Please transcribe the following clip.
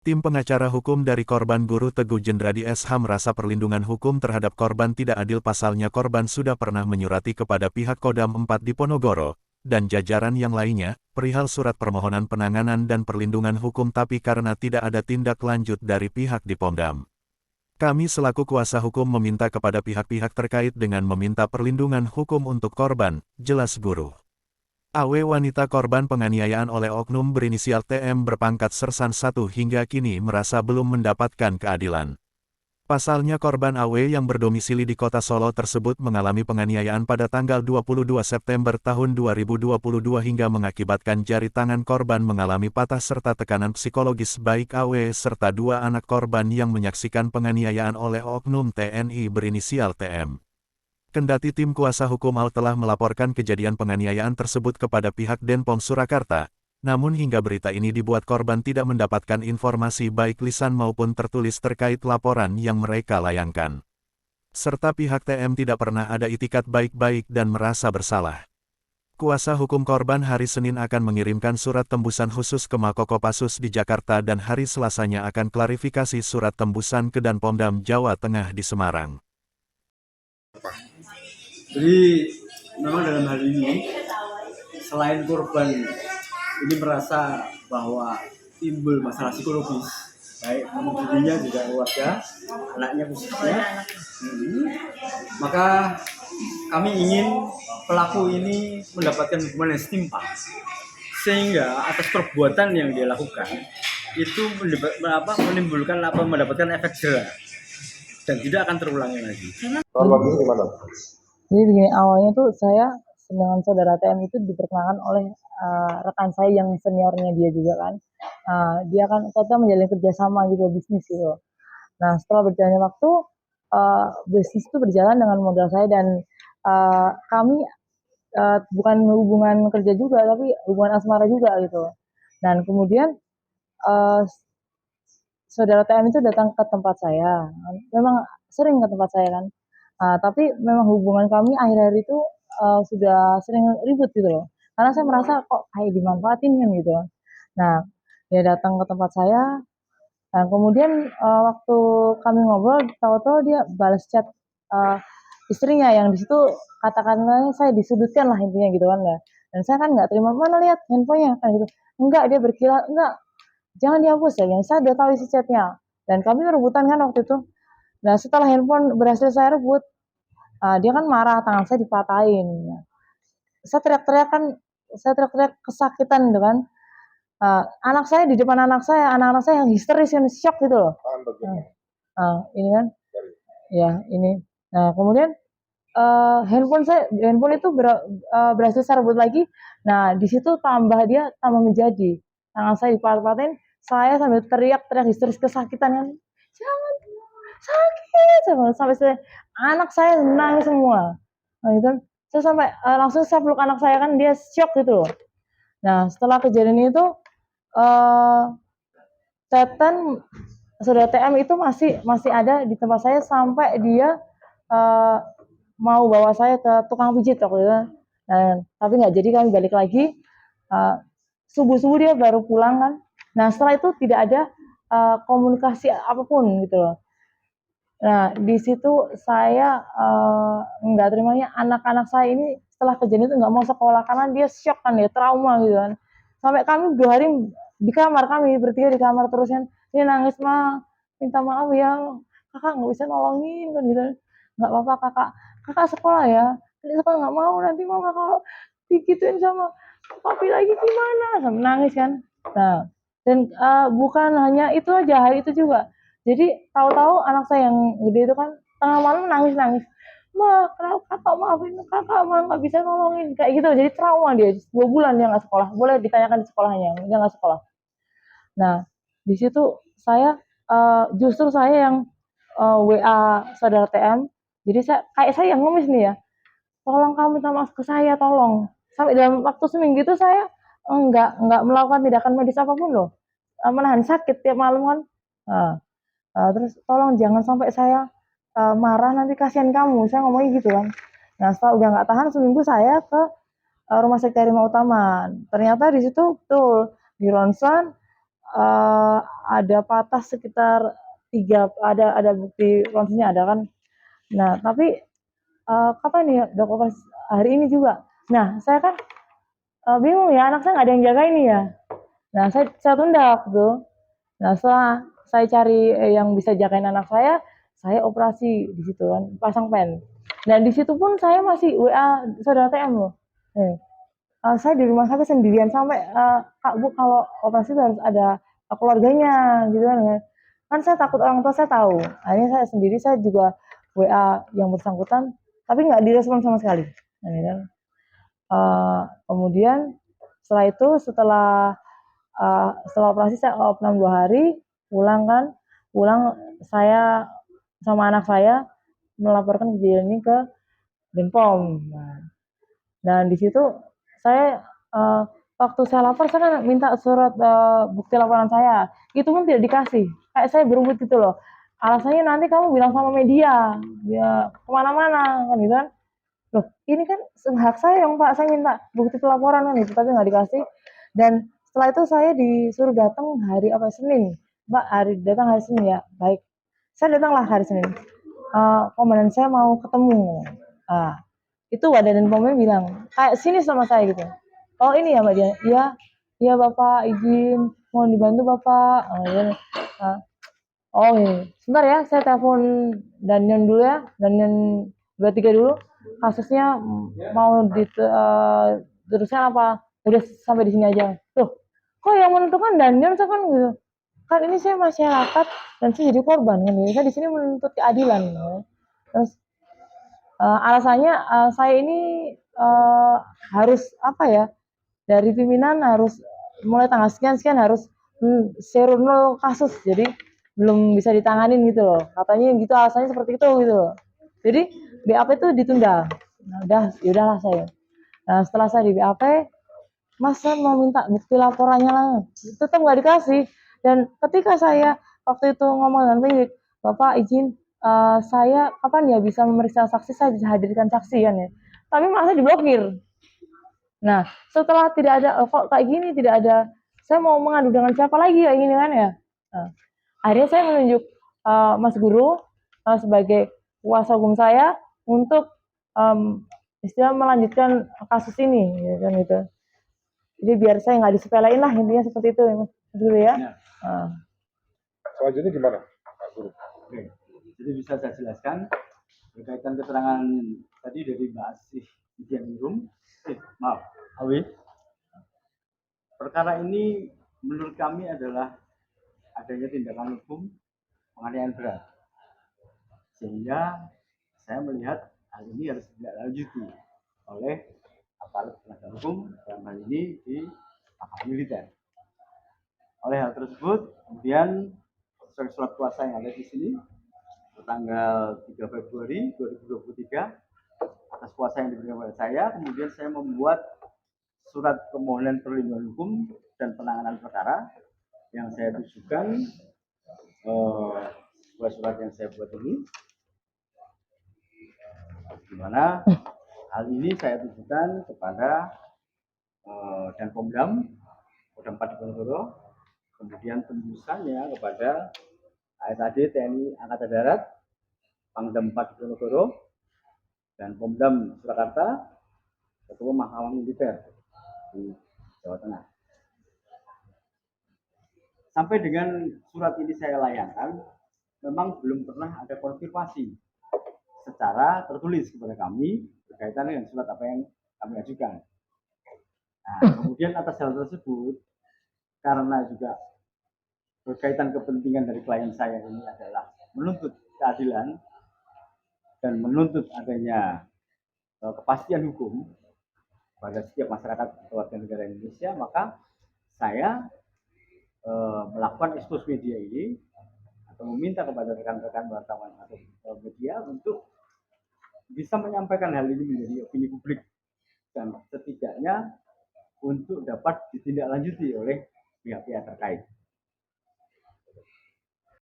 Tim pengacara hukum dari korban guru Teguh Jendradi SH merasa perlindungan hukum terhadap korban tidak adil pasalnya korban sudah pernah menyurati kepada pihak Kodam 4 di Ponorogo, dan jajaran yang lainnya, perihal surat permohonan penanganan dan perlindungan hukum tapi karena tidak ada tindak lanjut dari pihak di Pomdam. Kami selaku kuasa hukum meminta kepada pihak-pihak terkait dengan meminta perlindungan hukum untuk korban, jelas guru. AW wanita korban penganiayaan oleh oknum berinisial TM berpangkat Sersan 1 hingga kini merasa belum mendapatkan keadilan. Pasalnya korban AW yang berdomisili di kota Solo tersebut mengalami penganiayaan pada tanggal 22 September tahun 2022 hingga mengakibatkan jari tangan korban mengalami patah serta tekanan psikologis baik AW serta dua anak korban yang menyaksikan penganiayaan oleh oknum TNI berinisial TM. Kendati tim kuasa hukum AL telah melaporkan kejadian penganiayaan tersebut kepada pihak Denpom Surakarta, namun hingga berita ini dibuat korban tidak mendapatkan informasi baik lisan maupun tertulis terkait laporan yang mereka layangkan. Serta pihak TM tidak pernah ada itikat baik-baik dan merasa bersalah. Kuasa hukum korban hari Senin akan mengirimkan surat tembusan khusus ke Mako Kopassus di Jakarta dan hari Selasanya akan klarifikasi surat tembusan ke Danpomdam Jawa Tengah di Semarang. Jadi memang dalam hal ini selain korban ini merasa bahwa timbul masalah psikologis baik dirinya juga keluarga, anaknya khususnya, maka kami ingin pelaku ini mendapatkan hukuman yang setimpal sehingga atas perbuatan yang dia lakukan itu mendapatkan efek jerah dan tidak akan terulangi lagi. Kalau ini gimana? Jadi begini, awalnya tuh saya dengan saudara TM itu diperkenalkan oleh rekan saya yang seniornya dia juga kan. Dia kan kita menjalin kerjasama gitu, bisnis gitu. Nah setelah berjalannya waktu, bisnis itu berjalan dengan modal saya dan kami bukan hubungan kerja juga, tapi hubungan asmara juga gitu. Dan kemudian uh, saudara TM itu datang ke tempat saya, memang sering ke tempat saya kan. Tapi memang hubungan kami akhir-akhir itu sudah sering ribut gitu loh. Karena saya merasa kok kayak dimanfaatin kan gitu. Nah, dia datang ke tempat saya, dan kemudian waktu kami ngobrol, tahu-tahu dia balas chat uh, istrinya yang di situ kata-katanya saya disudutkan lah intinya gitu kan ya. Dan saya kan nggak terima, mana lihat handphonenya kan gitu. Enggak, dia berkira enggak, jangan dihapus ya. Yang saya udah tahu isi chatnya. Dan kami rebutan kan waktu itu. Nah setelah handphone berhasil saya rebut, dia kan marah, tangan saya dipatahin. Saya teriak-teriak kan, saya teriak-teriak kesakitan gitu kan. Anak saya di depan anak-anak saya yang histeris, yang shock gitu loh. Ini kan, ya ini. Nah kemudian handphone itu berhasil saya rebut lagi. Nah di situ dia tambah menjadi. Tangan saya dipat-patin, saya sambil teriak-teriak histeris kesakitan kan. Jangan, sakit sampai anak saya nangis semua. Nah itu saya sampai langsung saya peluk anak saya kan, dia shock gitu loh. Nah setelah kejadian itu Teten saudara TM itu masih ada di tempat saya sampai dia uh, mau bawa saya ke tukang pijit waktu itu. Tapi nggak jadi, kami balik lagi. Subuh-subuh dia baru pulang kan. Nah setelah itu tidak ada komunikasi apapun gitu loh. Nah di situ saya nggak terimanya, anak-anak saya ini setelah kejadian itu nggak mau sekolah karena dia shock kan, dia trauma gitu kan. Sampai kami 2 hari di kamar, kami bertiga di kamar terus kan. Dia nangis, mah minta maaf ya kakak nggak bisa nolongin kan gitu. Nggak apa-apa kakak sekolah ya, ini sekolah nggak mau, nanti mama kalau digituin sama papi lagi gimana, sampai nangis kan. Nah dan bukan hanya itu aja, hari itu juga jadi tahu-tahu anak saya yang gede itu kan tengah malam nangis-nangis, ma kenapa kakak maafin kakak, ma nggak bisa nolongin kayak gitu. Jadi trauma dia 2 bulan dia nggak sekolah, boleh ditanyakan di sekolahnya, dia nggak sekolah. Nah di situ saya justru saya yang WA saudara TM. Jadi saya yang ngemis nih ya, tolong kamu minta maaf ke saya, tolong. Sampai dalam waktu seminggu itu saya enggak melakukan tindakan medis apapun loh, menahan sakit tiap malam kan. Nah, terus tolong jangan sampai saya marah, nanti kasihan kamu, saya ngomongnya gitu kan. Nah setelah udah nggak tahan seminggu, saya ke rumah sakit Harimau Utama. Ternyata di situ tuh di ronsen eh, ada patah sekitar tiga, ada bukti langsungnya ada kan. Nah, tapi kapan ya dok operasi? Hari ini juga. Nah, saya kan bingung ya, anak saya nggak ada yang jaga ini ya. Nah, saya tunda gitu. Nah, setelah saya cari yang bisa jagain anak saya operasi di situ kan, pasang pen. Nah, di situ pun saya masih WA saudara TM loh. Saya di rumah sakit sendirian sampai Kak Bu kalau operasi itu harus ada keluarganya gitu kan. Kan saya takut orang tua saya tahu. Akhirnya saya sendiri saya juga WA yang bersangkutan tapi nggak direspon sama sekali. Nah, gitu kan. Kemudian setelah itu setelah operasi saya opnam 2 hari pulang kan, pulang saya sama anak saya melaporkan kejadian ini ke Denpom. Nah, dan di situ saya waktu saya lapor saya kan minta surat bukti laporan saya. Itu pun tidak dikasih. Kayak saya berebut gitu loh. Alasannya nanti kamu bilang sama media, ya kemana-mana kan gitu kan. Loh, ini kan hak saya yang Pak, saya minta bukti pelaporan kan itu, tapi nggak dikasih. Dan setelah itu saya disuruh datang hari apa Senin, Mbak, datang hari Senin ya, baik. Saya datanglah hari Senin. Komandan saya mau ketemu. Ah, itu Wadah dan Pomnya bilang, kayak sini sama saya gitu. Oh ini ya Mbak Dian, iya, iya Bapak izin, mohon dibantu Bapak. Ah, oh iya, sebentar ya, saya telepon Daniel dulu ya, Daniel 23 dulu. Kasusnya mau terusnya apa? Udah sampai di sini aja. Loh, kok yang menentukan Daniel saya kan gitu. Kan ini saya masyarakat dan saya jadi korban kan. Saya di sini menuntut keadilan. Terus alasannya saya ini uh, harus apa ya? Dari pimpinan harus mulai tanggal sekian harus zero nol kasus. Jadi belum bisa ditanganin gitu loh. Katanya gitu alasannya seperti itu gitu loh. Jadi BAP itu ditunda. Nah, udah, yaudahlah saya. Nah, setelah saya di BAP, Mas saya mau minta bukti laporannya lah. Tetap nggak dikasih. Dan ketika saya waktu itu ngomong dengan penyidik, Bapak izin saya kapan ya bisa memeriksa saksi, saya bisa hadirkan saksi kan ya. Tapi masa diblokir. Nah, setelah tidak ada kok kayak gini tidak ada, saya mau mengadu dengan siapa lagi ya ini kan ya. Nah, akhirnya saya menunjuk Mas Guru sebagai kuasa hukum saya untuk istilah melanjutkan kasus ini, ya kan gitu. Jadi biar saya nggak disepelein lah intinya seperti itu, Mas Guru ya. Uh. Selanjutnya gimana, Pak Guru? Oke, jadi bisa saya jelaskan berkaitan keterangan tadi dari Mbak Asih Dianingrum. Maaf, Awi. Perkara ini menurut kami adalah adanya tindakan hukum penganiayaan berat. Sehingga saya melihat hal ini harus ditindaklanjuti oleh aparat penegak hukum dalam hal ini di aparat militer. Oleh hal tersebut, kemudian sesuai surat kuasa yang ada di sini, tanggal 3 Februari 2023, atas kuasa yang diberikan kepada saya, kemudian saya membuat surat permohonan perlindungan hukum dan penanganan perkara yang saya tujukan sebuah surat yang saya buat ini, di mana hal ini saya tujukan kepada Danpomdam Kodam 4 Diponegoro, kemudian tembusannya kepada ASAD TNI Angkatan Darat, Pangdam 4 Diponegoro, dan Pomdam Surakarta, Ketua Mahkamah Militer di Jawa Tengah. Sampai dengan surat ini saya layangkan, memang belum pernah ada konfirmasi secara tertulis kepada kami berkaitan dengan surat apa yang kami ajukan. Nah, kemudian atas hal tersebut, karena juga berkaitan kepentingan dari klien saya ini adalah menuntut keadilan dan menuntut adanya kepastian hukum pada setiap masyarakat warga negara Indonesia, maka saya melakukan ekspos media ini atau meminta kepada rekan-rekan wartawan atau media untuk bisa menyampaikan hal ini menjadi opini publik dan setidaknya untuk dapat ditindaklanjuti oleh pihak-pihak terkait.